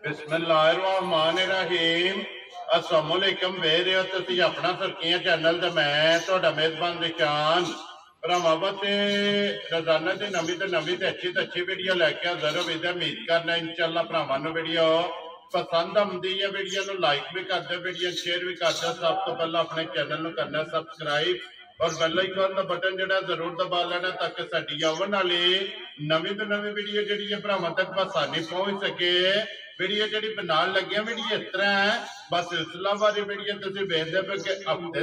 बिस्मिल्लाहिर्रहमानिर्रहीम अस्सलामुअलैकुम वे रहे हो तुसी अपना फरकियां चैनल ते मैं तुहाडा मेजबान निशान भरावां ते रोजाना की नवी तो अच्छी वीडियो लैके हाजिर हो उम्मीद करना इंशाअल्लाह भरावां नूं वीडियो पसंद आउंदी है। वीडियो नूं लाइक भी कर दो, वीडियो शेयर भी कर दो। सब तो पहला अपने चैनल नूं करना सबसक्राइब और बेल आइकन का बटन जो जरूर दबा लेना ताकि साडी आवन वाली नवी तो नवी वीडियो जी भरावां तक आसानी पहुंच सके। वीडियो जी बनाने लगे वीडियो इस तरह है बस सिलसिला बारी वीडियो तुम वेखते पे कि हफ्ते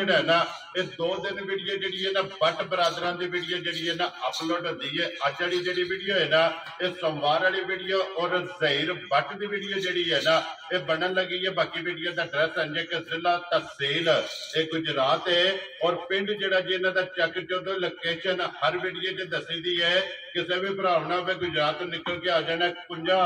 है ना ये 2 दिन वीडियो जी है ना बट बरादर की वीडियो जी है ना अपलोड होती है। अज वाली जी वीडियो है ना ये सोमवार वाली वीडियो और जहीर बट की वीडियो जी है ना ये बनन लगी है। बाकी वीडियो का एड्रैस अंजे कि जिला तहसील ये गुजरात है और पिंड जोड़ा जी इन्हों का चक चौधो लोकेशन हर वीडियो च दसी दी है। किसी भी भरा ना वे गुजरात निकल के आ जाना कुंजा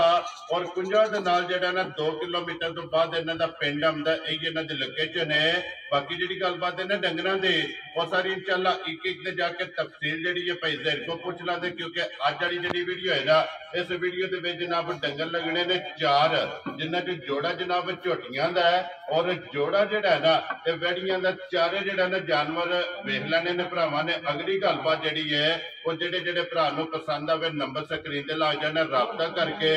और कुंजा के नाल जेड़ा ना 2 किलोमीटर तो बाद इन्हों का पिंड आंदा यही इन्हों की लोकेशन है। बाकी जी गलबात है ना डंगरां दी वो सारी इंशाअल्लाह एक एक दे जाके तफसील जी है भाई ज़हीर को पूछ लाते क्योंकि अज वाली जी वीडियो है ना इस वीडियो के जनाब डंगर लगने ने 4 जिन्हों च जोड़ा जनाब झोटियां का है और जोड़ा जोड़ा है ना ये वैड़ियां का चारे जोड़ा ना जानवर वेख लेने ने भरावां ने। अगली गलबात जी है वो जेडे जेडे भरा पसंद आवे नंबर स्क्रीन ते ला जाना राबता करके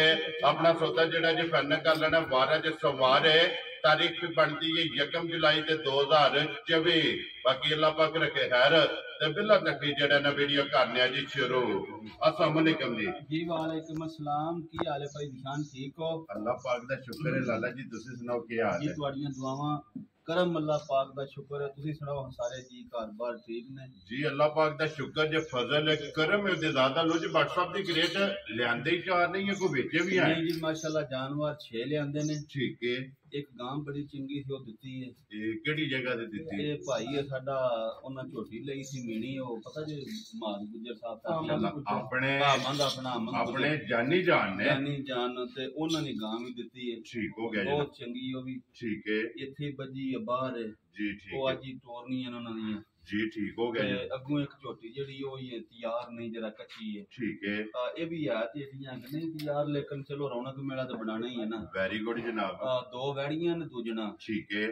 अपना सौदा जोड़ा जी फाइनल कर लेना। 12 जो सोमवार है तारीख भी बनती है 1 जुलाई 2024। बाकी अल्लाह पाक रखे खैर ते बिल्ला तक जेड़ा ना वीडियो करने जी शुरू। अस्सलाम वालेकुम जी। वालेकुम अस्सलाम। की हाल है भाई निशान? ठीक हो? अल्लाह पाक दा शुक्र है लाला जी तुसी सुनाओ की हाल है? जी तुहाड़ियां दुआवां करम अल्लाह पाक दा शुक्र है। तुसी सुनाओ सारे जी घर बार ठीक ने? जी अल्लाह पाक दा शुक्र जे फजल है करम है ज्यादा लो जी। व्हाट्सएप दी क्रेट लियांदे ही 4 नहीं है कोई बेचे भी हैं? नहीं जी माशाल्लाह जानवर 6 लियांदे ने। ठीक है। एक गां बड़ी चंगी सी दिती है। ये केड़ी जगह ते दिती? ये भाई है साडा उन्हां झोटी लई सी मीणी ओ पता जे मार गुजर साहब अपने अपने जानी जान ने जानी जान ते उन्हां ने गां भी दिती है। ठीक हो गया जी। बहुत चंगी ओ भी। ठीक है। इत्थे बजी है बाहर है जी ठीक ओ अज ही टोरनी है उन्हां दी जी ठीक हो गया। अगू एक झोटी जी तैयार नहीं जरा कच्ची है। ठीक है। ये भी है नहीं तैयार लेकिन चलो रौनक मेला तो बनाना ही है ना। वेरी गुड जनाब। 2 वैड़ियां ने दूजना। ठीक है।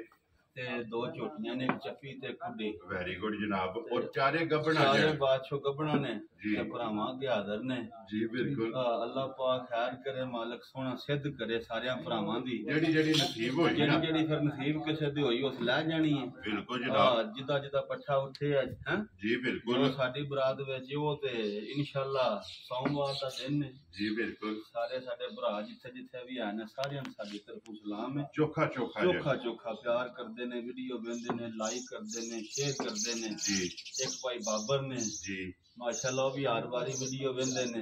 ते 2 झोटियां ने चप्पी ते कुड्डे। वेरी गुड जनाब। और चारे गबना चारे बादशाह गबना ने ते भरावां के हाजिर ने। जी बिल्कुल। अल्लाह पाक खैर करे मालिक सोना सिद्ध करे सारे भरावां दी जेड़ी जेड़ी नसीब होई ना जेड़ी फिर नसीब किसे दी होई उस ले जानी है। बिल्कुल जनाब। जिदा जिदा पट्ठा उठे हैं जी बिल्कुल साडी बरात विच ओ ते इंशाअल्लाह सोमवार दा दिन है। जी बिल्कुल। सारे साडे भरा जिथे जिथे भी आए ने सारियां साडी तरफों सलाम है। चोखा चोखा चोखा चोखा प्यार करदे ने वीडियो वेंदे ने लाइक करदे ने शेयर करदे ने। जी एक भाई बाबर ने जी माशाल्लाह भी हर बारी वीडियो वेंदे ने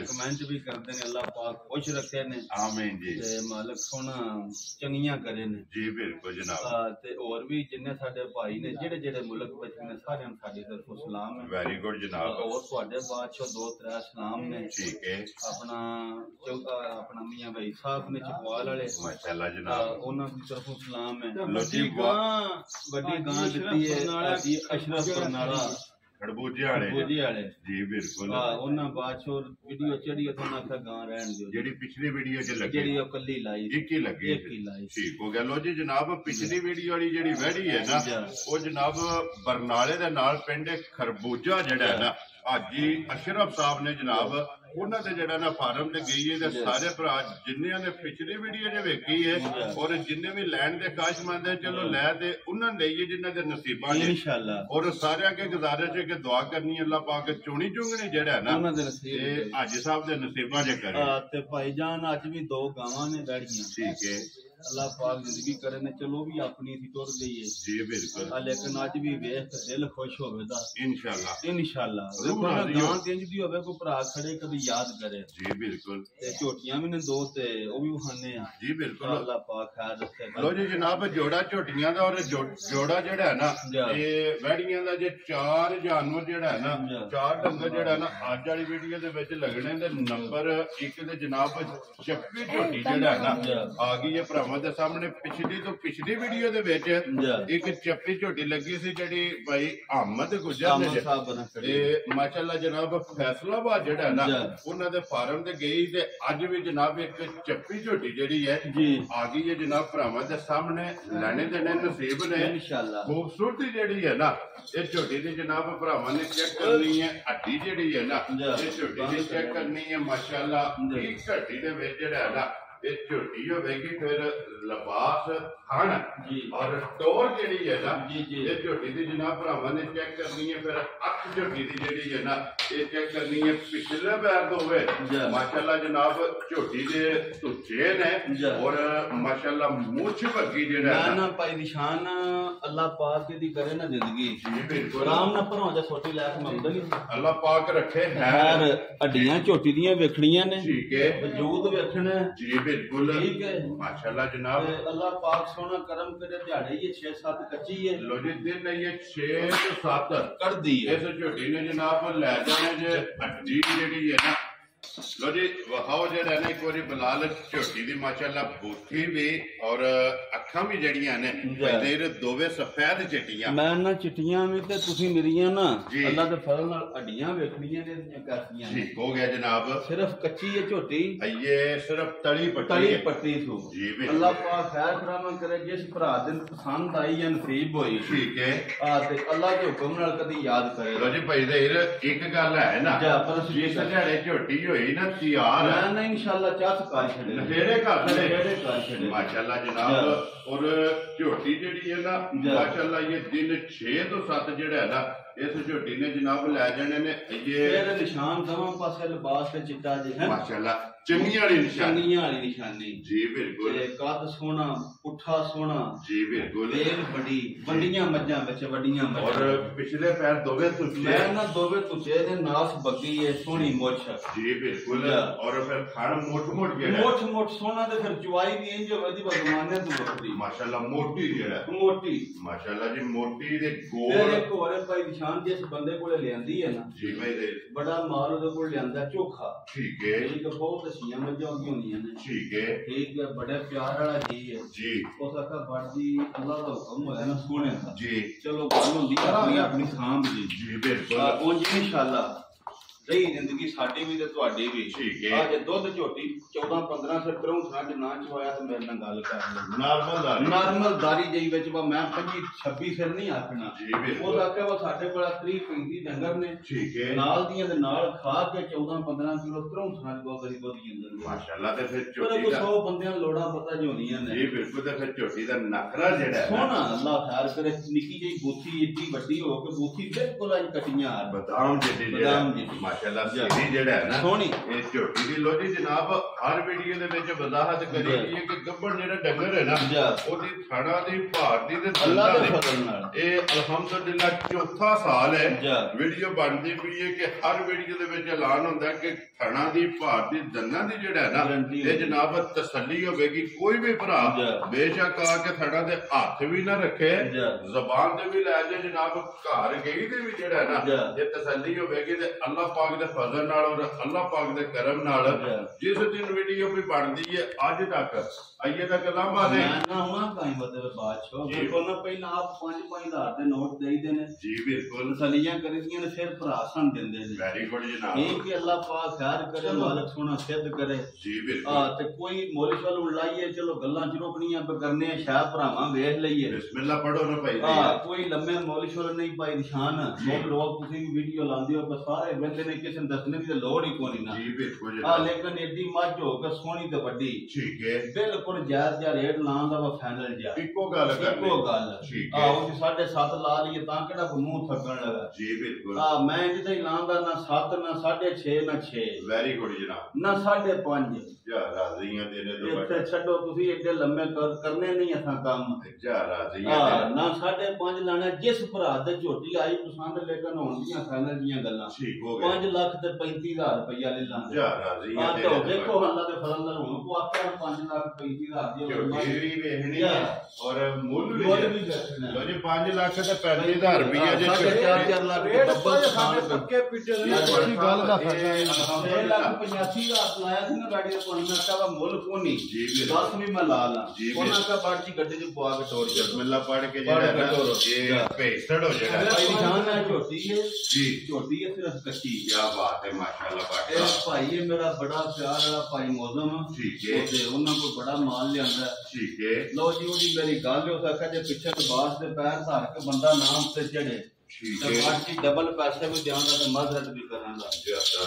कमेंट भी करदे ने। अल्लाह पाक खुश रखे ने आमीन जी ते मालिक सोना चंगियां करे ने। जी बिल्कुल जनाब। ते और भी जिन्ने साडे भाई ने जेड़े जेड़े मुल्क विच ने सारियां साडी तरफों सलाम है। वेरी गुड जनाब। और तुहाडे बादशाह 2-3 सलाम ने। ठीक है। अपना अपना मियां भाई साहब ने चकवाल वाले माशाल्लाह जनाब उन्हां दी तरफों सलाम है। बड़ी गां दित्ती है अशरफ बरनाला खरबूजे वाले जी बिल्कुल। उन्हां बादशाह वीडियो चढ़ी तो ना था गां रहन दियो जेडी पिछली वीडियो च लगी जेडी ओ कल्ली लाई एक ही लगी ठीक हो गया। लो जी जनाब पिछली वीडियो वाली जेडी वैड़ी है ना वो जनाब बरनाले दे नाल पिंड खरबूजा जेड़ा है ना हाजी अशरफ साहब ने जनाब उन्होंने जेड़ा ना फार्म ते गई है सारे भरा जिन्होंने ने पिछली वीडियो च वेखी है और जिन्ने भी लैंड दे काशमंद है चलो लै ते उन्होंने लईए जिन्हां दे नसीबां ने इंशाअल्लाह। और सारे अगे गुजारिश है कि दुआ करनी अल्लाह पाक चुनी चुंगनी जेड़ा है ना हाजी साहब दे नसीबां च करे। ते भाईजान अज भी 2 गावां ने बैठियां ठीक है। अल्लाह पाक जिंदगी करे ने चलो भी अपनी थी टुर गई है जी बिल्कुल। लेकिन अज भी वेख दिल खुश होवेदा इंशाअल्लाह इंशाअल्लाह। गां तेंज दी होवे कोई भरा खड़े कभी याद करे जी बिल्कुल। ते झोटियां भी ने 2 ते ओ भी खाने आ जी बिल्कुल। अल्लाह पाक खैर रखे। लो जी जनाब जोड़ा झोटियां दा और जोड़ा जेड़ा है ना ये वैड़ियां दा जे 4 जानवर जेड़ा है ना 4 डंगर जेड़ा है ना अज वाली वीडियो दे विच लगने दे नंबर 1 दे जनाब चप्पी झोटी जेड़ा है ना आ गई है भरावां ਭਰਾਵਾਂ ਦੇ ਸਾਹਮਣੇ ਪਿਛਲੀ ਤੋਂ ਪਿਛਲੀ ਵੀਡੀਓ ਦੇ ਵਿੱਚ ਇੱਕ ਚੱਪੀ ਝੋਟੀ ਲੱਗੀ ਸੀ ਜਿਹੜੀ ਭਾਈ ਅਹਿਮਦ ਗੁਜਰ ਨੇ ਤੇ ਮਾਸ਼ਾਅੱਲਾ ਜਨਾਬ ਫੈਸਲਾਬਾਦ ਜਿਹੜਾ ਨਾ ਉਹਨਾਂ ਦੇ ਫਾਰਮ ਤੇ ਗਈ ਤੇ ਅੱਜ ਵੀ ਜਨਾਬ ਇੱਕ ਚੱਪੀ ਝੋਟੀ ਜਿਹੜੀ ਹੈ ਆ ਗਈ ਹੈ ਜਨਾਬ ਭਰਾਵਾਂ ਦੇ ਸਾਹਮਣੇ ਲੈਣੇ ਦੇਣੇ ਨਸੀਬ ਨੇ ਇੰਸ਼ਾਅੱਲਾ ਖੂਬਸੂਰਤੀ ਜਿਹੜੀ ਹੈ ਨਾ ਇਹ ਝੋਟੀ ਦੀ ਜਨਾਬ ਭਰਾਵਾਂ ਨੇ ਚੈੱਕ ਕਰਨੀ ਹੈ ਹੱਡੀ ਜਿਹੜੀ ਹੈ ਨਾ ਇਹ ਝੋਟੀ ਦੀ ਚੈੱਕ ਕਰਨੀ ਹੈ ਮਾਸ਼ਾਅੱਲਾ ਇੱਕ ਹੱਡੀ ਦੇ ਵਿੱਚ ਜਿਹੜਾ ਨਾ ਇਹ ਝੋਟੀ ਹੋਵੇਗੀ ਫਿਰ ਲਿਬਾਸ ਖਾਣ ਔਰ ਟੋਰ ਜਿਹੜੀ ਹੈ ਨਾ ਇਹ ਝੋਟੀ ਦੀ ਜਨਾਬ ਭਰਾਵਾਂ ਨੇ ਚੈੱਕ ਕਰਨੀ ਹੈ ਫਿਰ ਅੱਖ ਝੋਟੀ ਦੀ ਜਿਹੜੀ ਹੈ ਨਾ ਇਹ ਚੈੱਕ ਕਰਨੀ ਹੈ ਪਿਛਲੇ ਪੈਰ ਤੋਂ ਹੋਵੇ ਮਾਸ਼ਾਅੱਲਾ ਜਨਾਬ ਝੋਟੀ ਦੇ ਤੁੱਚੇ ਨੇ ਔਰ ਮਾਸ਼ਾਅੱਲਾ ਮੁੱਛ ਭੱਗੀ ਜਿਹੜਾ ਨਾ ਭਾਈ ਨਿਸ਼ਾਨ ਅੱਲਾਹ ਪਾਕ ਦੀ ਕਰੇ ਨਾ ਜ਼ਿੰਦਗੀ ਜੀ ਬਿਲਕੁਲ ਆਰਾਮ ਨਾਲ ਭਰੋ ਜਾ ਛੋਟੀ ਲੈ ਕੇ ਮੰਗਦਾ ਨਹੀਂ ਅੱਲਾਹ ਪਾਕ ਰੱਖੇ ਖੈਰ ਹੱਡੀਆਂ ਝੋਟੀ ਦੀਆਂ ਵੇਖਣੀਆਂ ਨੇ ਠੀਕ ਹੈ ਵਜੂਦ ਵੇਖਣਾ ਜੀ ਬਿਲकुल ठीक है माशाल्लाह जनाब अल्लाह पाक सोना करम करे दिहाड़े ये 6-7 कच्ची है लो जी दिन ये 6 तो 7 कर दी है इस झोटी ने जनाब ले जाने जे हड्डी जेडी है ना लो जी वहाओ जेड़ा ने एक बारी बिलाल झोटी दी माशाल्लाह बूथी भी और अखां भी जड़ियां ने तेरे दोवे सफेद चिट्टियां मैं ना चिट्टियां में ते तुसी मेरियां ना अल्लाह दे फजल नाल हड्डियां वेखणियां ने करदियां ठीक हो गया जनाब सिर्फ कच्ची है झोटी ये सिर्फ तली पट्टी थू जी अल्लाह पाक खैर करामा करे जिस भरा दिन पसंद आई या नसीब होई ठीक है आ ते अल्लाह के हुक्म नाल कदी याद करे लो जी भाई देर एक गल है ना पर जिस दिहाड़े झोटी होई ना तैयार है ना इंशाल्लाह चाह कर छड़े तेरे घर छड़े माशाल्लाह जनाब और झोटी जेड़ी है ना माशाल्लाह ये दिन 6 तो 7 जेड़ा है ना इस झोटी ने जनाब ले जाने ने ये तेरे निशान दोनों पासे लिबास ते चिट्टा जे है माशाल्लाह चंगी वाली निशानी जी बिल्कुल कद सोना पुठा सोना जी बिल्कुल बेल बड़ी वड्डियां मज्जां विच वड्डियां और पिछले पैर दोवे तुचे मैं ना दोवे तुचे दे नास बग्गी है सोनी मुछ जी बिल्कुल और फिर खान मोट जेड़ा मोट सोना ते फिर चुवाई भी इंज वदी बदमाने तो वक्ती माशाल्लाह मोटी जेड़ा मोटी माशाल्लाह जी मोटी दे गोल फिर एक और भाई निशान जिस बंदे कोले लेंदी है ना जी भाई दे बड़ा माल ओदे कोल लेंदा चोखा ठीक है एक बहुत ठीक है बड़े प्यार वाला जी है जी उस आखा बड़ी अल्लाह का हुक्म होया ना सोने का जी चलो गल होंदी अपनी सांभ जी बिल्कुल उंज इंशाअल्लाह रही जिंदगी साडी भी ते तुहाडी भी ठीक है आज दुध झोटी 14-15 से तरौंठा च ना चवाया ते मेरे नाल गल कर नॉर्मल दारी जई विच मैं 25-26 फिर नहीं आखना जी बिल्कुल ओ आखे वो साडे कोल 30-35 डंगर ने ठीक है नाल दियां दे नाल खा के 14-15 किलो तरौंठा च गरी गोदी अंदर माशाल्लाह ते फिर झोटी दा 100 बंदियां लोड़ा पता जोंदियां ने जी बिल्कुल ते फिर झोटी दा नखरा जेड़ा सोना अल्लाह खैर करे निक्की जई बूथी इतनी बड़ी हो के बूथी बिल्कुल अज कटियां बादाम जेडी माशाल्लाह सीधी जेड़ा है ना सोनी ये झोटी दी लोजी जनाब हर वीडियो दे विच वजाहत करी है कि गब्बड़ जेड़ा डंगर है ना ओदी थाड़ा दी भार दी ते अल्लाह दे फजल नाल ए अल्हम्दुलिल्लाह चौथा साल है वीडियो बनदी पई है कि हर वीडियो दे विच ऐलान होंदा है कि थाड़ा दी भार दी दंदां दी जेड़ा है ना ये जनाब तसल्ली होवेगी कोई भी भरा बेशक आके थाड़ा दे हाथ भी ना रखे ज़बान ते भी लै जाए जनाब घर गई ते भी जेड़ा है ना ये तसल्ली होवेगी ते अल्लाह पाक दे फजल नाल और अल्लाह पाक दे करम नाल जिस दिन वीडियो भी बनदी है अज तक आइए तक लांबा ने ना हुआ काई मतलब बादशाह बिल्कुल ना पहला आप 5-5 हज़ार दे नोट देई देने जी बिल्कुल तसल्लियां करदियां ने फिर भरा सन दिंदे ने वेरी गुड जनाब ठीक है अल्लाह पाक खैर करे मालिक सोना सिद्ध करे जी बिल्कुल हां ते कोई मोल शल उड़ाइए चलो गल्लां च रोकनियां पे करने शाह भरावां वेख लईए बिस्मिल्लाह पढ़ो ना भाई हां कोई लम्मे मोल शल नहीं भाई निशान मोल रोज तुसी भी वीडियो लांदे हो बस सारे बंदे ने किसी दसने की लोड़ ही कोनी ना जी बिल्कुल लेकिन एडी मझ हो के सोहनी ते वड्डी ठीक है बिल्कुल जायज जा रेट लाण दा फाइनल जा इको गल ठीक है ओ 7.5 ला लिए तां केड़ा को मुंह थकण लगा जी बिल्कुल मैं जिते लाण दा ना 7 ना 6.5 ना 6 वेरी गुड जनाब ना 5.5 जा राज़ियां देने दो इत्थे छड्डो तुसी एडे लम्मे करने नहीं असां काम जा राज़ियां ना 5.5 लाना जिस भरा दे झोटी आई पसंद लेकिन होण दियां फाइनल दियां गल्लां ठीक हो गया 5,35,000 रुपया ले लांगे तो देखो अल्लाह दे फजल नाल हुन को आखिया 5,35,000 दी झोटी भी वेखनी है और मुल भी देखना लो जी 5,35,000 रुपया जे 4 लाख डबल खान पक्के पिटे अच्छी गल दा फर्क 6,85,000 लाया सी ना गाड़ी को मैं कहा मुल कोनी जी 10 भी मैं ला ला ਉਹਨਾਂ ਦਾ ਬਾੜ ਦੀ ਗੱਡੀ ਚ ਪਵਾ ਕੇ ਟੋਰ ਬਿਸਮਿਲ੍ਲਾ ਪੜ ਕੇ ਜਿਹੜਾ ਨਾ ਇਹ ਭੇਸੜ ਹੋ ਜਿਹੜਾ ਭਾਈ ਨਿਸ਼ਾਨ ਹੈ ਝੋਟੀ ਹੈ ਜੀ ਝੋਟੀ ਹੈ ਸਿਰਫ ਕੱਚੀ ਕੀ ਬਾਤ ਹੈ ਮਾਸ਼ਾਅੱਲਾ ਬਾਤ ਇਹ ਭਾਈ ਇਹ ਮੇਰਾ ਬੜਾ ਪਿਆਰ ਵਾਲਾ ਭਾਈ ਮੌਜ਼ਮ ਠੀਕ ਹੈ ਤੇ ਉਹਨਾਂ ਕੋਲ ਬੜਾ ਮਾਲ ਲਿਆਂਦਾ ਠੀਕ ਹੈ ਲਓ ਜੀ ਉਹਦੀ ਮੇਰੀ ਗੱਲ ਹੋ ਸਕਾ ਜੇ ਪਿੱਛੇ ਤੋਂ ਬਾਸ ਦੇ ਪੈਰ ਧਾਰ ਕੇ ਬੰਦਾ ਨਾਮ ਤੇ ਚੜੇ ਠੀਕ ਹੈ ਬਾਕੀ ਡਬਲ ਪੈਸੇ ਵੀ ਦਿਆਂਗਾ ਤੇ ਮਜ਼ਹਰ ਵੀ ਕਰਾਂਗਾ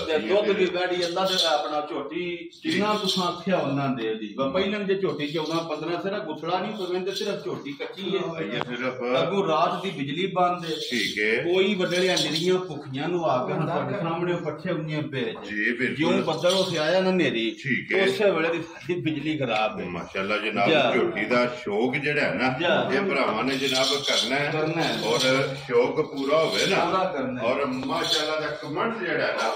ਤੇ ਦੁੱਧ ਵੀ ਬੈੜੀ ਅੱਲਾ ਦੇ ਆਪਣਾ ਝੋਟੀ ਜਿੰਨਾ ਤੁਸੀਂ ਆਖਿਆ ਉਹਨਾਂ ਦੇ ਦੀ ਪਹਿਲਾਂ ਜੇ ਝੋਟੀ 14-15 ਸਿਰਫ ਗੁੱਥੜਾ ਨਹੀਂ ਪਵੰਦੇ ਸਿਰਫ ਝੋਟੀ ਕੱਚੀ ਹੈ ਇਹ ਸਿਰਫ ਅੱਗੋਂ ਰਾਤ ਦੀ ਬਿਜਲੀ ਬੰਦ ਹੈ ਠੀਕ ਹੈ ਕੋਈ ਵੱਡੜਿਆਂ ਜਿਹੜੀਆਂ ਭੁੱਖੀਆਂ ਨੂੰ ਆ ਕੇ ਹੁਣ ਤੁਹਾਡੇ ਸਾਹਮਣੇ ਪੱਠੇ ਹੁੰਦੀਆਂ ਪਏ ਜੀ ਬਿਲਕੁਲ ਜਿਉਂ ਬੱਦਲ ਹੋ ਆਇਆ ਨਾ ਨੇਰੀ ਠੀਕ ਹੈ ਉਸੇ ਵੇਲੇ ਦੀ ਸਾਡੀ ਬਿਜਲੀ ਖਰਾਬ ਹੈ ਮਾਸ਼ਾਅੱਲਾ ਜਨਾਬ ਝੋਟੀ ਦਾ ਸ਼ੌਕ ਜਿਹੜਾ ਹੈ ਨਾ ਇਹ ਭਰਾਵਾਂ ਨੇ ਜਨਾਬ ਕਰਨਾ ਹੈ ਔਰ ਸ਼ੌਕ ਪੂਰਾ ਹੋਵੇ ਨਾ और माशाअल्लाह दा कमेंट जेड़ा है ना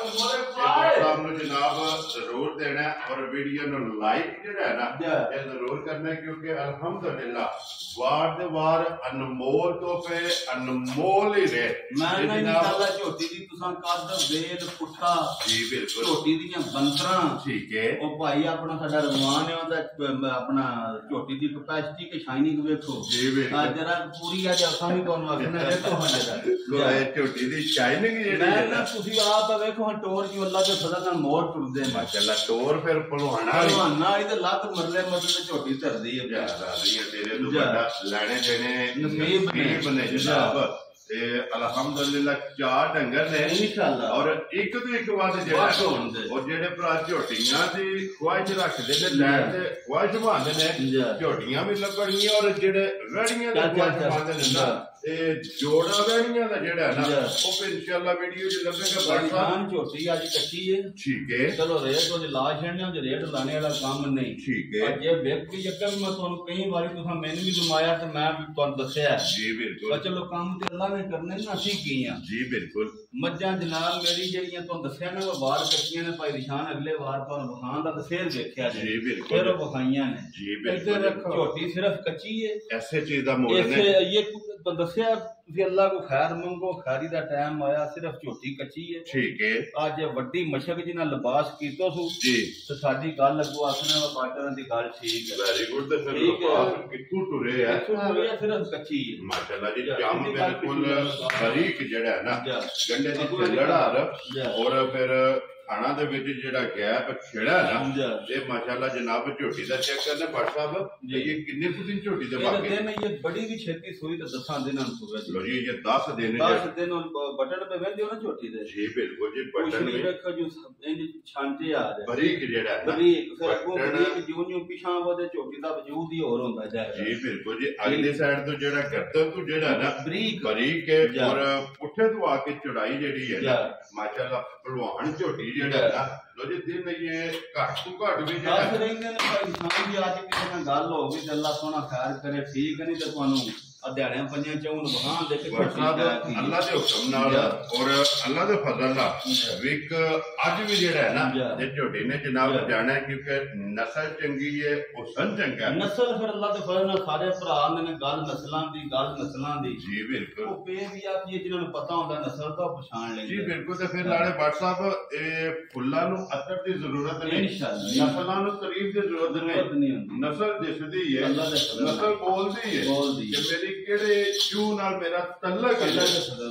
साहब नु जनाब जरूर देना और वीडियो नु लाइक जेड़ा है ना ये जरूर करना क्योंकि अल्हम्दुलिल्लाह वार दे वार अनमोल तो पे अनमोल ही रहे मैं ना इंशाल्लाह झोटी दी तुसां कद वेल पुठा जी बिल्कुल झोटी दीयां बंसरां ठीक है ओ भाई अपना साडा रमान है ओदा अपना झोटी दी कैपेसिटी के शाइनिंग देखो जी बिल्कुल जरा पूरी आज असां भी कोन आखना देखो हमारा झोटी दी शाइनिंग जेड़ी ना तुसी आप देखो हां टोर की अल्लाह दे फजल नाल मोर टुरदे माशाअल्लाह टोर फिर पहलवाना इधर लत मरले ते झोटी धरदी है जा रही है तेरे तो बड़ा लेने देने नसीब ने जनाब ते अल्हम्दुलिल्लाह 4 डंगर ने इंशाअल्लाह और एक तो एक बात जेड़ा और जेड़े भरा झोटियां दी ख्वाहिश रखदे ने लैण ते ख्वाहिश मानदे ने झोटियां भी लगणियां और जेड़े रड़ियां दी ख्वाहिश मानदे ने ना जोड़ा वैनियां दा जेड़ा है ना वो फिर इंशाअल्लाह वीडियो च लगेगा पाकिस्तान झोटी आज कच्ची है ठीक है चलो रेट तो ला छड़ने जो रेट लाने वाला काम नहीं ठीक है ये व्यक्ति यकम मैं तुम कई बारी तुसा मैंने भी घुमाया तो मैं भी तुम दसया जी बिल्कुल चलो काम ते अल्लाह ने करने ना ਅਸੀਂ कीया जी बिल्कुल मज्जां जनाब मेरी ਜਿਹੜੀਆਂ तुम दसया ना वो बाहर कच्चियां ने भाई निशान अगले वार पर बखान दा तसेर देखया जी बिल्कुल फिर वो बखाइयां ने जी बिल्कुल झोटी सिर्फ कच्ची है ऐसे चीज दा मोल ने ये तो दसया ਤੁਸੀਂ ਅੱਲਾਹ ਕੋ ਖੈਰ ਮੰਗੋ ਖੈਰੀ ਦਾ ਟਾਈਮ ਆਇਆ ਸਿਰਫ ਝੋਟੀ ਕੱਚੀ ਹੈ ਠੀਕ ਹੈ ਅੱਜ ਵੱਡੀ ਮਸ਼ਕ ਜਿਨਾ ਲਿਬਾਸ ਕੀਤਾ ਸੂ ਜੀ ਤੇ ਸਾਡੀ ਗੱਲ ਅੱਗੋਂ ਆਖਣਾ ਵਾ ਬਾਟਰਾਂ ਦੀ ਗੱਲ ਠੀਕ ਹੈ ਵੈਰੀ ਗੁੱਡ ਤੇ ਫਿਰ ਲਿਬਾਸ ਕਿੱਥੋਂ ਟੁਰੇ ਹੈ ਇਹ ਸਿਰਫ ਕੱਚੀ ਹੈ ਮਾਸ਼ਾਅੱਲਾ ਜੀ ਜਮ ਬਿਲਕੁਲ ਬਰੀਕ ਜਿਹੜਾ ਹੈ ਨਾ ਗੰਡੇ ਦੀ ਲੜਾਰ ਔਰ ਫਿਰ खाना दे विच जेड़ा गैप छेड़ा है ना ये माशाल्लाह जनाब झोटी दा चेक करना भाट साहब ये कितने दिन झोटी दे बाकी दिन ये बड़ी भी छेती सोई तो 10 दिन सुबह लो जी ये 10 दिन बटन पे वेंदे हो ना झोटी दे जी बिल्कुल जी बटन में देखो जो इंज छांटे आ रहे बारीक जेड़ा है बारीक फिर को बारीक जो पिछा वो झोटी दा वजूद ही और होंदा जाए जी बिल्कुल जी अगली साइड तो जेड़ा गर्दन तो जेड़ा है ना बारीक है और पुठे तो आके चौड़ाई जेड़ी है ना माशाल्लाह पहलवान झोटी जेड़ा है ना लो जी दिन ये घट तो घट भी जेड़ा दस रहिंदे ने भाई इंसान दी आज किसे नाल गल हो गई ते अल्लाह सोना खैर करे ठीक नहीं ते तुहानू अध्याड़ियां पंजां चौन बहान दे के अल्लाह दे हुक्म नाल और अल्लाह दे फजल नाल विक आज भी जेड़ा है ना ये झोटी ने जनाब जाना है क्योंकि नस्ल चंगी है हुसन चंगा है नस्ल फिर अल्लाह दे फजल नाल सारे भरा ने गल नस्लां दी जी बिल्कुल वो पे भी आप ये जिन्हां नु पता होंदा नस्ल तो पहचान लेंगे जी बिल्कुल ते फिर लाड़े भाट साहब ए फुल्लां नु अतर दी जरूरत नहीं इंशाअल्लाह नस्लां नु तारीफ दी जरूरत नहीं नस्ल दिसदी है नस्ल बोलदी है कि मेरी केड़े क्यों नाल मेरा तल्लक है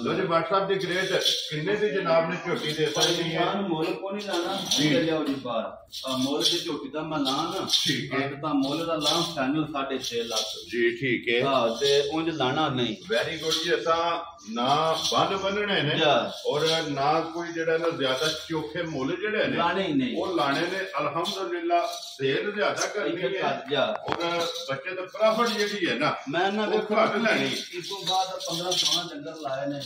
लो जी भाट साहब दी ग्रेड किन्ने दी जनाब ने झोटी दे सकदी है मोल को नहीं लाना ले जाओ जी बाहर मोल दी झोटी दा मैं ला ना ठीक है ता मोल दा ला फाइनल 6.5 लाख जी ठीक है हां ते उंज लाना नहीं वेरी गुड जी असा ना बन बनने ने और ना कोई जेड़ा ना ज्यादा चोखे मोल जेड़े ने लाने ही नहीं वो लाने ने अल्हम्दुलिल्लाह सेल ज्यादा करनी है और बच्चे दा प्रॉफिट जेडी है ना मैं ना देखो ਵੱਧ ਲੈਣੀ ਇਸ ਤੋਂ ਬਾਅਦ 15-16 ਡੰਗਰ ਲਾਏ ਨੇ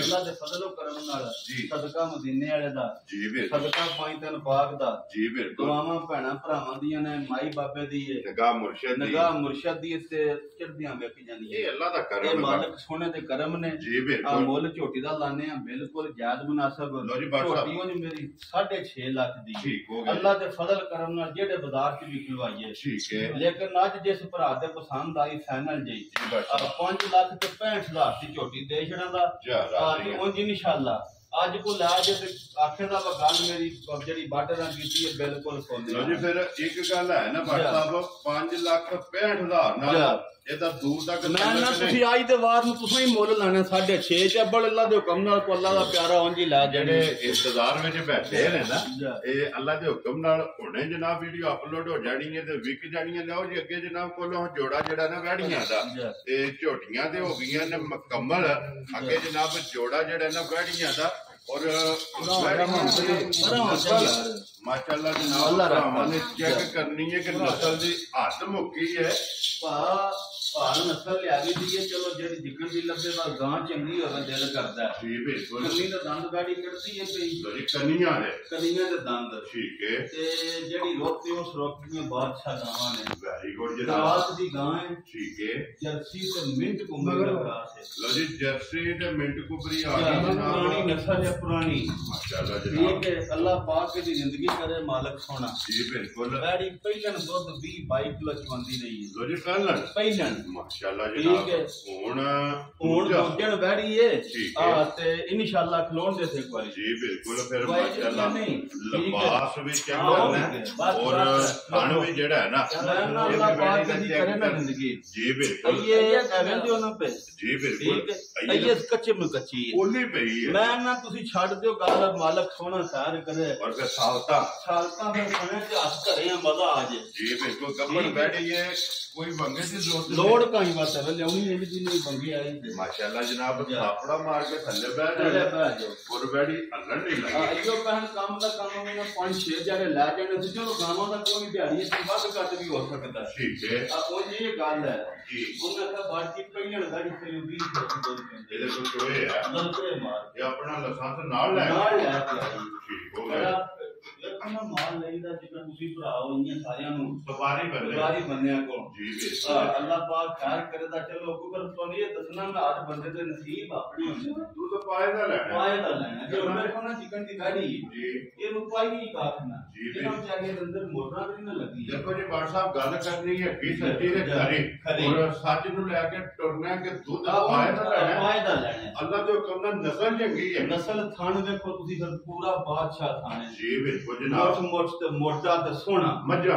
ਅੱਲਾ ਦੇ ਫਜ਼ਲ ਕਰਮ ਨਾਲ ਸਦਕਾ ਮਦੀਨੇ ਵਾਲੇ ਦਾ ਸਦਕਾ ਪੰਜ ਦਿਨ ਪਾਕ ਦਾ ਦੁਆਵਾਂ ਭੈਣਾਂ ਭਰਾਵਾਂ ਦੀਆਂ ਨੇ ਮਾਈ ਬਾਬੇ ਦੀ ਨਿਗਾਹ ਮੁਰਸ਼ਦ ਦੀ ਤੇ ਚੜ੍ਹਦੀਆਂ ਵੇਖੀ ਜਾਂਦੀਆਂ ਇਹ ਅੱਲਾ ਦਾ ਕਰਮ ਹੈ ਮਾਲਕ ਸੋਹਣੇ ਦੇ ਕਰਮ ਨੇ ਆ ਮੁੱਲ ਝੋਟੀ ਦਾ ਲਾਣੇ ਆ ਬਿਲਕੁਲ ਜਾਇਜ਼ ਮੁਨਾਸਬ ਝੋਟੀ ਉਹ ਮੇਰੀ 6.5 ਲੱਖ ਦੀ ਅੱਲਾ ਦੇ ਫਜ਼ਲ ਕਰਮ ਨਾਲ ਜਿਹੜੇ ਬਾਜ਼ਾਰ ਚ ਵੀ ਖਿਲਵਾਈਏ ਠੀਕ ਹੈ ਲੇਕਿਨ ਅੱਜ ਜਿਸ ਭਰਾ ਦੇ ਪਸੰਦ ਆਈ ਫਾਈਨਲ ਜੀ 5 ਲੱਖ ਤੇ 65,000 ਦੀ ਝੋਟੀ ਦੇ ਛੜਾਂ ਦਾ ਉਂਝ ਇਨਸ਼ਾਅੱਲਾ ਅੱਜ ਕੋ ਲਾ ਜੇ ਤੇ ਆਖੇ ਦਾ ਗੱਲ ਮੇਰੀ ਜਿਹੜੀ ਬਾਟਰ ਨਾਲ ਕੀਤੀ ਹੈ ਬਿਲਕੁਲ ਸੁਣਦੇ ਲੋ ਜੀ ਫਿਰ ਇੱਕ ਗੱਲ ਹੈ ਨਾ ਬਾਟ ਸਾਹਿਬ 5,65,000 ਨਾਲ ਇਹ ਤਾਂ ਦੂਰ ਤੱਕ ਮੈਂ ਨਾ ਤੁਸੀਂ ਅੱਜ ਦੇ ਵਾਰ ਨੂੰ ਤੁਸੀਂ ਹੀ ਮੁੱਲ ਲਾਣਾ 6.5 ਤੇ ਅੱਬਲ ਅੱਲਾ ਦੇ ਹੁਕਮ ਨਾਲ ਕੋ ਅੱਲਾ ਦਾ ਪਿਆਰਾ ਉਂਝ ਹੀ ਲਾ ਜਿਹੜੇ ਇੰਤਜ਼ਾਰ ਵਿੱਚ ਬੈਠੇ ਨੇ ਨਾ ਇਹ ਅੱਲਾ ਦੇ ਹੁਕਮ ਨਾਲ ਹੁਣੇ ਜਨਾਬ ਵੀਡੀਓ ਅਪਲੋਡ ਹੋ ਜਾਣੀ ਹੈ ਤੇ ਵਿਕ ਜਾਣੀਆਂ ਲਓ ਜੀ ਅੱਗੇ ਜਨਾਬ ਕੋਲੋਂ ਜੋੜਾ ਜਿਹੜਾ ਨਾ ਵੈੜੀਆਂ ਦਾ ਤੇ ਝੋਟੀਆਂ ਤੇ ਹੋ ਗਈਆਂ ਨੇ ਮੁਕੰਮਲ ਅੱਗੇ ਜਨਾਬ ਜੋੜਾ ਜਿਹੜਾ ਨਾ ਵੈੜੀਆਂ ਦਾ और माशाअल्लाह जनाब ने चेक करनी है कि नस्ल की हद मुक्की है नस्ल लिया गई थी चलो जेडी जिक्र दी लबे वाल गां चंगी होवे दिल करदा है जी बिल्कुल कन्नी दा दंद गाड़ी कटदी है पई कन्नियां दे दंद ठीक है ते जेडी रोकती उस रोकती बादशाह गावां ने वेरी गुड जनाब क्रास दी गां है ठीक है जर्सी ते मिंट कुंबरी दा क्रास है लो जी जर्सी ते मिंट कुंबरी आ गई जनाब पुरानी नस्ल है पुरानी माशाअल्लाह जनाब ठीक है अल्लाह पाक की जिंदगी करे मालिक सोना जी बिल्कुल गाड़ी पहलन दुध 20-22 किलो चवंदी रही है लो जी पहलन माशाअल्लाह जनाब हुन दोजन बैठी है हां ते इंशाअल्लाह खलोन दे एक बार जी बिल्कुल फिर माशाअल्लाह लिबास भी चेक करना है और खाना भी जेड़ा है ना अल्लाह पाक दी करे ना जिंदगी जी बिल्कुल ये एवें दियो ना पे जी बिल्कुल ये कच्चे में कच्ची है ओली पई है मैं ना तुसी छाड़ दियो गल मालिक सोना सार करे और फिर सालता फिर खाने ते हस करे मजा आ जाए जी बिल्कुल कबर बैठी है कोई बंगे की जरूरत लोड काई बात है लेवनी है जी नहीं बंगी आई माशाअल्लाह जनाब थापड़ा मार के थल्ले बैठ जाओ और बैठी हलन नहीं लगी आइयो पहन काम दा काम में 5-6 जड़े ला जाने से चलो गांव दा कोई दिहाड़ी से बस घट भी हो सकता है ठीक है ओ ये गल है जी उन्हें का बाकी पहले गाड़ी से 20 ਇਹਦੇ ਕੋਲ ਚੋਏ ਹੈ ਨੰਬਰੇ ਮਾਰ ਇਹ ਆਪਣਾ ਲਾਇਸੈਂਸ ਨਾਲ ਲੈ ਠੀਕ ਹੋ ਗਿਆ अपना माल लईदा जितना तुसी भराओ इन्ने सारियां नु सवारी बंदे को जी बिल्कुल अल्लाह पाक खैर करेदा चलो अगर तो ये दसना मैं आज बंदे दे नसीब अपने होंदे तू तो पाएदा लेना जो मेरे को ना चिकन दी गाड़ी जी ये रुपई नहीं काटना जी बिना चाहिए अंदर मोटरा भी ना लगी देखो जी बात साहब गल करनी है की सच्ची ते खरी और सच नु लेके टुरना के दूध पाएदा लेना अल्लाह दे हुक्म नाल नस्ल चंगी है नस्ल थान देखो तुसी फिर पूरा बादशाह थान है जी बिल्कुल मोटा ते सोना मजा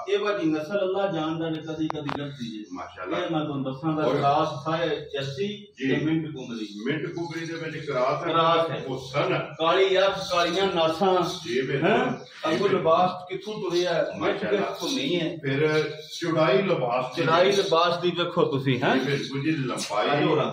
ये वाली नस्ल अल्लाह जानदा ने कदी कदी करती है माशाअल्लाह ये मैं तुम दसां दा क्रास थाए जर्सी ते मिंट कुबरी दे विच क्रास है वो सन काली यार कालियां नासां जी बिल्कुल अंगो लिबास किथों तुरिया माशाअल्लाह को नहीं है फिर चौड़ाई लिबास दी देखो तुसी हैं बिल्कुल जी लंबाई और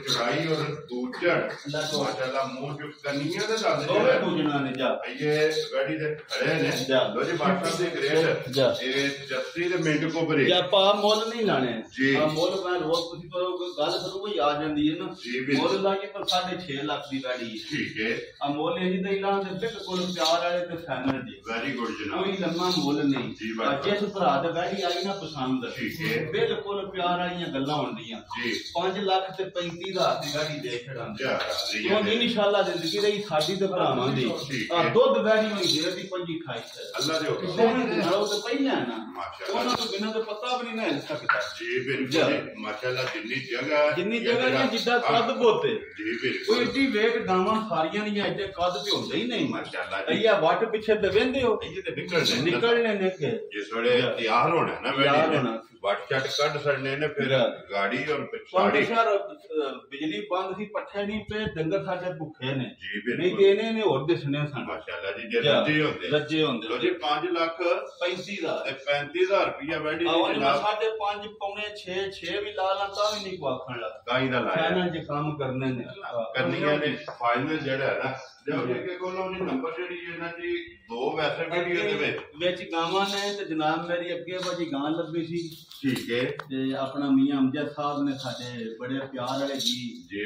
चौड़ाई और दूजड़ माशाअल्लाह मुंह जो कनियां दे दंद दोवे पूजना ने जा ये गाड़ी दे खड़े ने लो जी बाटा दे ग्रेड ये जर्सी दे मिंट कुबरी या पा मोल नहीं लाने जी मोल मैं रोज तुसी तो गल करो कोई आ जांदी है ना मोल लाके पर 6.5 लाख दी गाड़ी है ठीक है आ मोल यही दे ऐलान दे बिल्कुल प्यार वाले ते फैमिली दी वेरी गुड जनाब कोई लम्मा मोल नहीं जी जिस भरा दे गाड़ी आई ना पसंद ठीक है बिल्कुल प्यार वाली गल्लां होंदियां जी 5 लाख ते 35,000 दी गाड़ी दे छड़ांदे तो इंशाअल्लाह जिंदगी रही साडी ते भरावां दी आ दुध वैरी होई जे दी 25-28 अल्लाह दे हुक्म नालों ते पहले ना माशाअल्लाह ਉਹਨਾਂ ਤੋਂ ਬਿਨਾਂ ਤਾਂ ਪਤਾ ਵੀ ਨਹੀਂ ਨਾ ਸਕਦਾ ਜੀ ਬਿਲਕੁਲ ਮਾਸ਼ਾਅੱਲਾ ਜਿੰਨੀ ਜਗ੍ਹਾ ਹੈ ਜਿੱਦਾਂ ਕੱਦ ਬੋਤੇ ਜੀ ਬਿਲਕੁਲ ਕੋਈ ਏਡੀ ਵੇਟ ਗਾਵਾਂ ਸਾਰੀਆਂ ਦੀਆਂ ਇੱਥੇ ਕੱਦ ਤੇ ਹੁੰਦਾ ਹੀ ਨਹੀਂ ਮਾਸ਼ਾਅੱਲਾ ਅਈਆ ਵੱਟ ਪਿੱਛੇ ਤੇ ਵਹਿੰਦੇ ਹੋ ਇਹ ਤੇ ਨਿਕਲਣੇ ਨੇ ਕਿ ਜਿਸ ਵੇਲੇ ਤਿਆਰ ਹੋਣਾ ਨਾ ਵੇਲੇ ਵੱਟ ਛੱਟ ਕੱਢ ਛੜਨੇ ਨੇ ਫਿਰ ਗਾੜੀ ਔਰ ਪਿਛਾੜੀ ਬਿਜਲੀ ਬੰਦ ਸੀ ਪੱਠੇ ਨਹੀਂ ਪਏ ਡੰਗਰ ਸਾਡੇ ਭੁੱਖੇ ਨੇ ਜੀ ਬਿਲਕੁਲ ਨਹੀਂ ਤੇ ਇਹਨੇ ਹੋਰ ਦਿਸਣੇ ਸਨ ਮਾਸ਼ਾਅੱਲਾ ਜੀ ਜੇ ਰੱਜੇ ਹੁੰਦੇ ਲੋ ਜੀ 5,35,000 ਤੇ 35,000 ਰੁਪਇਆ ਵੈਡੀ ਜਨਾਬ 5.5 ਪੌਣੇ 6 ਵੀ ਲਾ ਲਾਂ ਤਾਂ ਵੀ ਨਹੀਂ ਕੋ ਆਖਣ ਲੱਗਾ ਕਾਈ ਦਾ ਲਾਇਆ ਇਹਨਾਂ ਜੇ ਕੰਮ ਕਰਨੇ ਨੇ ਕਰਨੀਆਂ ਨੇ ਫਾਈਨਲ ਜਿਹੜਾ ਹੈ ਨਾ ਨੰਬਰ ਜਿਹੜੀ ਇਹਨਾਂ ਦੀ ਦੋ ਵੈਸੇ ਵੀਡੀਓ ਦੇ ਵਿੱਚ ਗਾਵਾਂ ਨੇ ਤੇ ਜਨਾਬ ਮੇਰੀ ਅੱਗੇ ਭਾਜੀ ਗਾਂ ਲੱਭੀ ਸੀ। ਠੀਕ ਹੈ। ਤੇ ਆਪਣਾ ਮੀਆਂ ਅਮਜਦ ਸਾਹਿਬ ਨੇ ਸਾਡੇ ਬੜੇ ਪਿਆਰ ਵਾਲੇ ਜੀ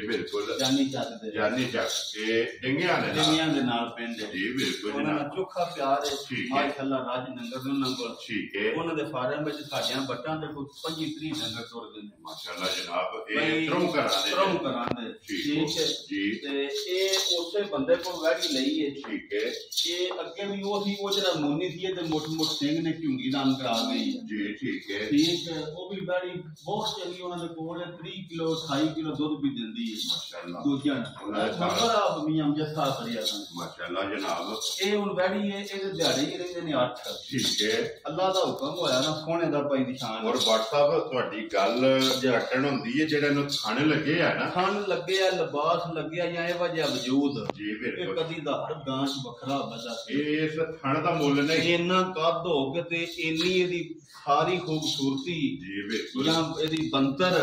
ਬਿਲਕੁਲ ਜਾਨੀ ਚੱਕ ਦੇ ਕੇ ਡਿੰਗਿਆਂ ਦੇ ਨਾਲ ਪਿੰਡ ਜੀ ਬਿਲਕੁਲ ਉਹਨਾਂ ਦਾ ਚੋਖਾ ਪਿਆਰ ਹੈ ਮਾਸ਼ਾਅੱਲਾ। ਰਾਜ ਨੰਗਰ ਦੇ ਉਹਨਾਂ ਕੋਲ ਠੀਕ ਹੈ। ਉਹਨਾਂ ਦੇ ਫਾਰਮ ਵਿੱਚ ਸਾਡੀਆਂ ਬੱਟਾਂ ਦੇ ਕੋਈ 25-30 ਨੰਗਰ ਤੁਰਦੇ ਨੇ ਮਾਸ਼ਾਅੱਲਾ ਜਨਾਬ। ਇਹ ਤਰਮ ਕਰਾਂਦੇ ਠੀਕ ਹੈ ਜੀ। ਤੇ ਇਹ ਉਸੇ ਬੰਦੇ ਕੋਲ ਵੈੜੀ ਲਈ ਹੈ। ਠੀਕ ਹੈ। ਇਹ ਅੱਗੇ ਵੀ ਉਹ ਸੀ, ਉਹ ਜਿਹੜਾ ਮੋਨੀ ਸੀ ਤੇ ਮੁੱਠ ਸਿੰਘ ਨੇ ਝੁੰਗੀ ਦਾਨ ਕਰਾ ਗਈ ਜੀ। ਠੀਕ ਹੈ। ਉਹ ਵੀ ਵੈੜੀ ਬਹੁਤ ਚੰਗੀ ਉਹਨਾਂ ਦੇ ਕੋਲ 30 ਕਿਲੋ 28 ਕਿਲੋ ਦੁੱਧ ਵੀ ਦਿੰਦੀ ਹੈ ਮਾਸ਼ਾਅੱਲਾ। ਦੂਜਿਆਂ ਨੰਬਰ ਮੀਆਂ ਅਮਜਦ ਸਾਹਿਬ ਕਰਿਆ ਮਾਸ਼ਾਅੱਲਾ ਜਨਾਬ। ਇਹ ਹੁਣ ਵੈੜੀ ਹੈ, ਇਹਦੇ ਦਿਹਾੜੇ ਹੀ ਰਹਿੰਦੇ ਨੇ 8। ਠੀਕ ਹੈ। ਅੱਲਾਹ ਦਾ ਹੁਕਮ ਹੋਇਆ ਨਾ ਸੋਹਣੇ ਦਾ ਭਾਈ ਨਿਸ਼ਾਨ। ਔਰ WhatsApp ਤੁਹਾਡੀ ਗੱਲ ਜੱਟਣ ਹੁੰਦੀ ਹੈ ਜਿਹੜਾ ਨੂੰ ਥਣ ਲੱਗੇ ਆ ਨਾ, ਥਣ ਲੱਗੇ ਆ, ਲਿਬਾਸ ਲੱਗਿਆ ਜਾਂ ਇਹ ਵਜ੍ਹਾ ਵਜੂਦ ਜੀ ਬਿਲਕੁਲ। ਕਦੀ ਦਾ ਹਰ ਗਾਂਚ ਵੱਖਰਾ ਵੱਜਾ ਇਸ ਥਣ ਦਾ ਮੁੱਲ ਨਹੀਂ। ਇੰਨਾ ਕੱਦ ਹੋ ਕੇ ਤੇ ਇੰਨੀ ਇਹਦੀ ਸਾਰੀ ਖੂਬਸੂਰਤੀ ਜੀ ਬਿਲਕੁਲ ਜਾਂ ਇਹਦੀ ਬੰਤਰ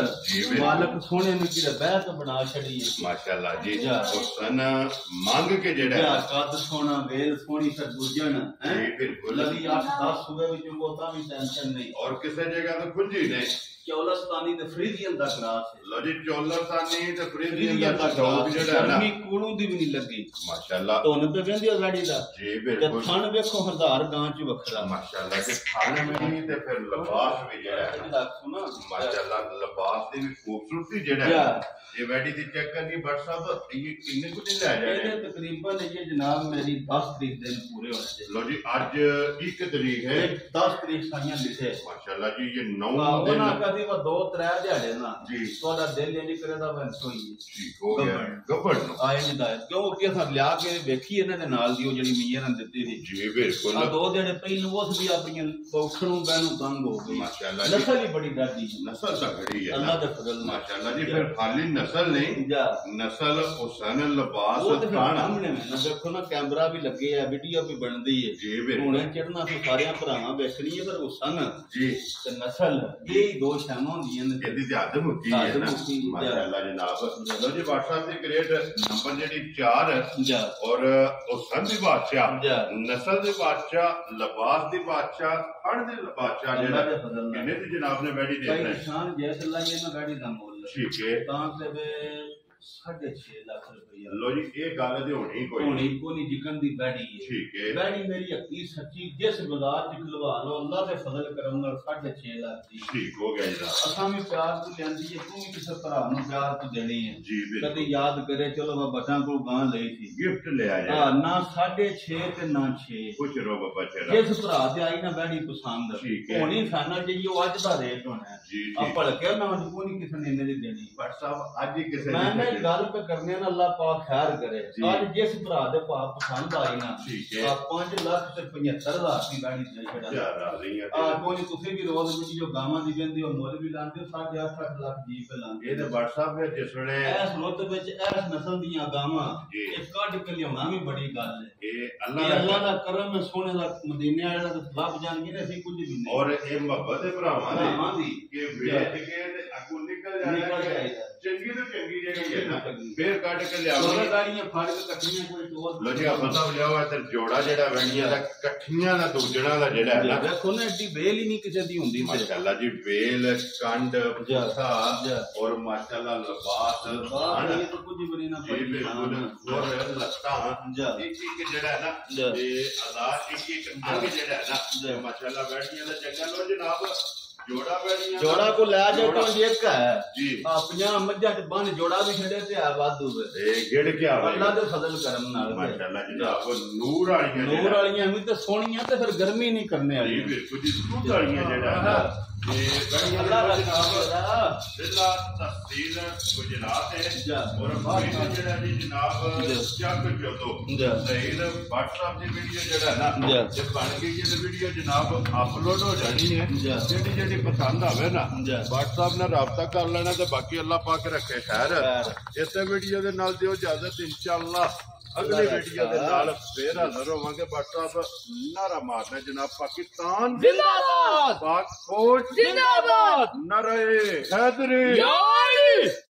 ਮਾਲਕ ਸੋਹਣੇ ਨੂੰ ਕਿਹੜਾ ਬਹਿਤ ਬਣਾ ਛੜੀ ਹੈ ਮਾਸ਼ਾਅੱਲਾ ਜੀ। ਹੁਸਨ ਮੰਗ ਕੇ ਜਿਹੜਾ ਕੱਦ ਸੋਹਣਾ ਵੇਲ ਸੋਹਣੀ ਸਰਗੁਜਣ ਜੀ ਬਿਲਕੁਲ। ਲਗੀ 8-10 ਸੂਬੇ ਵਿੱਚ ਬਹੁਤਾ ਵੀ ਟੈਨਸ਼ਨ ਨਹੀਂ ਔਰ ਕਿਸੇ ਜਗ੍ਹਾ ਤੇ ਖੁੰਝੀ ਨਹੀਂ। ਚੌਲਸਤਾਨੀ ਤੇ ਫਰੀਦੀਅਨ ਦਾ ਕਲਾਸ ਹੈ। ਲੋ ਜੀ ਚੌਲਸਤਾਨੀ ਤੇ ਫਰੀਦੀਅਨ ਦਾ ਸ਼ੌਕ ਜਿਹੜਾ ਹੈ ਨਾ, ਗਰਮੀ ਕੂੜੂ ਦੀ ਵੀ ਨਹੀਂ ਲੱਗੀ ਮਾਸ਼ਾਅੱਲਾ। ਧੁੰਨ ਤੇ ਵਹਿੰਦੀ ਆ ਗਾੜੀ ਦਾ ਜੀ ਬਿਲਕੁਲ। ਥਣ ਵੇਖੋ ਹਜ਼ਾਰ ਗਾਂ ਚ ਵੱਖਰਾ ਮਾਸ਼ਾਅੱਲਾ। ਕਿ ਥਣ ਵੀ ਤੇ ਫਿਰ ਲਿਬਾਸ ਵੀ ਜਿਹੜਾ ਹੈ ਮਾਸ਼ਾਅੱਲਾ, ਲਿਬਾਸ ਦੀ ਵੀ ਖੂਬਸੂਰਤੀ ਜਿਹੜਾ ਹੈ। ਇਹ ਵੈਡੀ ਦੀ ਚੈੱਕ ਕਰਨੀ WhatsApp ਇਹ ਕਿੰਨੇ ਕੁ ਦਿਨ ਲੈ ਜਾਏ? ਇਹ ਤਕਰੀਬਨ ਇਹ ਜਨਾਬ ਮੇਰੀ 10 ਤਰੀਕ ਦਿਨ ਪੂਰੇ ਹੋਣੇ। ਲੋ ਜੀ ਅੱਜ 1 ਤਰੀਕ ਹੈ। 10 ਤਰੀਕ ਸਾਈਆਂ ਲਿਖੇ ਮਾਸ਼ਾਅੱਲਾ ਜੀ। ਇਹ 9 ਦਿਨ ਨਾ ਕਦੀ ਵਾ 2-3 ਦਿਹਾੜੇ ਨਾ ਜੀ ਤੁਹਾਡਾ ਦਿਲ ਇਹ ਨਹੀਂ ਕਰਦਾ ਵੰਸ ਹੋਈ ਠੀਕ ਹੋ ਗਿਆ ਗੱਬੜ ਆਏ ਹਦਾਇਤ ਕਿਉਂ ਕਿ ਅਸਾਂ ਲਿਆ ਕੇ ਵੇਖੀ ਇਹਨਾਂ ਦੇ ਨਾਲ ਦੀ ਉਹ ਜਿਹੜੀ ਮੀਆਂ ਨੇ ਦਿੱਤੀ ਸੀ ਜੀ ਬਿਲਕੁਲ। ਆ 2 ਦਿਹਾੜੇ ਪਹਿਲਾਂ ਉਸ ਵੀ ਆਪਣੀਆਂ ਪੌਖਣ ਨੂੰ ਬੈਨੂੰ ਤੰਗ ਹੋ ਗਈ ਮਾਸ਼ਾਅੱਲਾ। ਨਸਲ ਹੀ ਬੜੀ ਡਰਦੀ ਨਸਲ ਤਗੜੀ ਹੈ ਅੱਲਾਹ ਦਾ ਫਜ਼ਲ ਮਾਸ਼ਾਅੱਲਾ ਜੀ। ਫਿਰ ਖਾਲੀ ਨਸਲ ਨਹੀਂ, ਨਸਲ ਹੁਸਨ ਲਿਬਾਸ ਸਾਹਮਣੇ ਨਾ ਦੇਖੋ ਨਾ ਕੈਮਰਾ ਵੀ ਲੱਗੇ ਆ, ਵੀਡੀਓ ਵੀ ਬਣਦੀ ਹੈ ਜੀ ਬਿਲਕੁਲ। ਹੁਣੇ ਚੜਨਾ ਸੀ ਸਾਰਿਆਂ ਭਰਾਵਾਂ ਵੇਖਣੀ ਹੈ ਪਰ ਹੁਸਨ ਜੀ ਤੇ ਨਸਲ ਇਹ ਦੋ ਸ਼ਾਮਾਂ ਹੁੰਦੀਆਂ ਨੇ। ਇਹਦੀ ਤੇ ਹੱਦ ਮੁੱਕੀ ਹੈ ਨਾ ਮਾਸ਼ਾਅੱਲਾ ਜਨਾਬ। ਲੋ ਜੀ WhatsApp ਦੀ ਗ੍ਰੇਡ ਨੰਬਰ ਜਿਹੜੀ 4 ਔਰ ਹੁਸਨ ਦੀ ਬਾਦਸ਼ਾਹ, ਨਸਲ ਦੀ ਬਾਦਸ਼ਾਹ, ਲਿਬਾਸ ਦੀ ਬਾਦਸ਼ਾਹ, ਫਣ ਦੀ ਬਾਦਸ਼ਾਹ ਜਿਹੜਾ ਕਿੰਨੇ ਦੀ ਜਨਾਬ ਨੇ ਵੈਡੀ ਦੇ ਦਿੱਤਾ ਨਿਸ਼ਾਨ ਜੈਸੇ ਲਾਈਏ ਨਾ ਵੈਡੀ ਦਾ ਮੁੱਲ ਠੀਕ ਹੈ ਤਾਂ ਤੇ 6.5 ਲੱਖ ਰੁਪਇਆ। ਲੋ ਜੀ ਇਹ ਗੱਲ ਤੇ ਹੋਣੀ ਕੋਈ ਜਿਕਨ ਦੀ ਵੈੜੀ ਹੈ। ਠੀਕ ਹੈ। ਵੈੜੀ ਮੇਰੀ ਹੱਕੀ ਸੱਚੀ ਜਿਸ ਬਾਜ਼ਾਰ ਚ ਖਲਵਾ ਲੋ ਅੱਲਾਹ ਦੇ ਫਜ਼ਲ ਕਰਮ ਨਾਲ 6.5 ਲੱਖ ਦੀ ਠੀਕ ਹੋ ਗਿਆ ਜਨਾਬ। ਅਸਾਂ ਵੀ ਪਿਆਰ ਤੋਂ ਲੈਂਦੀ ਹੈ, ਤੂੰ ਵੀ ਕਿਸੇ ਭਰਾ ਨੂੰ ਪਿਆਰ ਤੋਂ ਦੇਣੀ ਹੈ ਜੀ ਬਿਲਕੁਲ। ਕਦੀ ਯਾਦ ਕਰੇ ਚਲੋ ਮੈਂ ਬੱਚਾਂ ਕੋਲ ਗਾਂ ਲਈ ਸੀ ਗਿਫਟ ਲੈ ਆਇਆ ਨਾ 6.5 ਤੇ ਨਾ 6 ਕੁਛ ਰੋ ਬਾਬਾ ਚੇਰਾ ਜਿਸ ਭਰਾ ਤੇ ਆਈ ਨਾ ਵੈੜੀ ਪਸੰਦ ਹੋਣੀ ਫਾਈਨਲ ਜੀ ਉਹ ਅੱਜ ਦਾ ਰੇਟ ਹੋਣਾ ਜੀ ਆ ਭਲਕੇ ਨਾ ਕੋਈ ਨਹੀਂ ਕਿਸੇ ਨੇ ਇਹਨੇ ਦੀ ਦੇਣੀ WhatsApp ਅੱਜ ਹੀ ਕਿਸੇ ਨੇ ਮੈਂ ਗੱਲ पे करने ना अल्लाह पाक खैर करे। आज जिस भरा दे भाव पसंद आई ना 5 लाख ते 75,000 की गाड़ी दे छड़ा कोई तुसी भी रोज जो गावां दी वेंदी ओ मुੱਲ भी लांदे 8.5 लाख जी पे लांदे। ये ते WhatsApp पे जिस वेले इस रुत विच इस नस्ल दीयां गावां ये कढ के लियाना भी बड़ी गल है। ये अल्लाह दा करम है सोने दा मदीने वाले दा लब जाणगे ने असि कुछ भी नहीं और ये मोहब्बत है भरावां दी के बेच के ते अगू निकल जाए चंगी तो चंगी जगह है ना फिर काट के लियावांगे गाड़ियां फाड़ के कट्ठियां कोई टोर लो जी पता लिया हुआ ते जोड़ा जेड़ा वैड़ियां दा कट्ठियां दा दूजणा दा जेड़ा है ना देखो ना एडी बेल ही नहीं किसे दी हुंदी माशाअल्लाह जी बेल कंड पुथा और माशाअल्लाह लिबास ये तो कुछ भी नहीं ना बिल्कुल और लत्ता एक जेड़ा है ना ये अदा एक अंग जेड़ा है ना माशाअल्लाह वैड़ियां दा चंगा लो जनाब जोड़ा को लै जाओ तो एक है जी 50 मज्जा ते बन जोड़ा भी छड़े ते आ वादू ए गिड़ के आवे अल्लाह दे फजल करम नाल माशाअल्लाह जनाब नूर वालियां भी ते सोहणियां ते फिर गर्मी नहीं करने वाली बिल्कुल जी दूध वालियां जेड़ा है ये अल्लाह दा नाम जिला तहसील गुजरात है और बाकी जेड़ा जी जनाब चक जोदो तहसील WhatsApp दी वीडियो जेड़ा है ना जे बन गई ये वीडियो जनाब अपलोड हो जानी है जेडी पसंद आवे ना WhatsApp ने राबता कर लेना ते बाकी अल्लाह पाक रखे खैर इस वीडियो दे नाल दियो इजाजत इंशाअल्लाह अगली वीडियो दे नाल फिर हाजिर होवांगे WhatsApp नारा मारना जनाब पाकिस्तान जिंदाबाद पाक फौज जिंदाबाद नारे हैदरी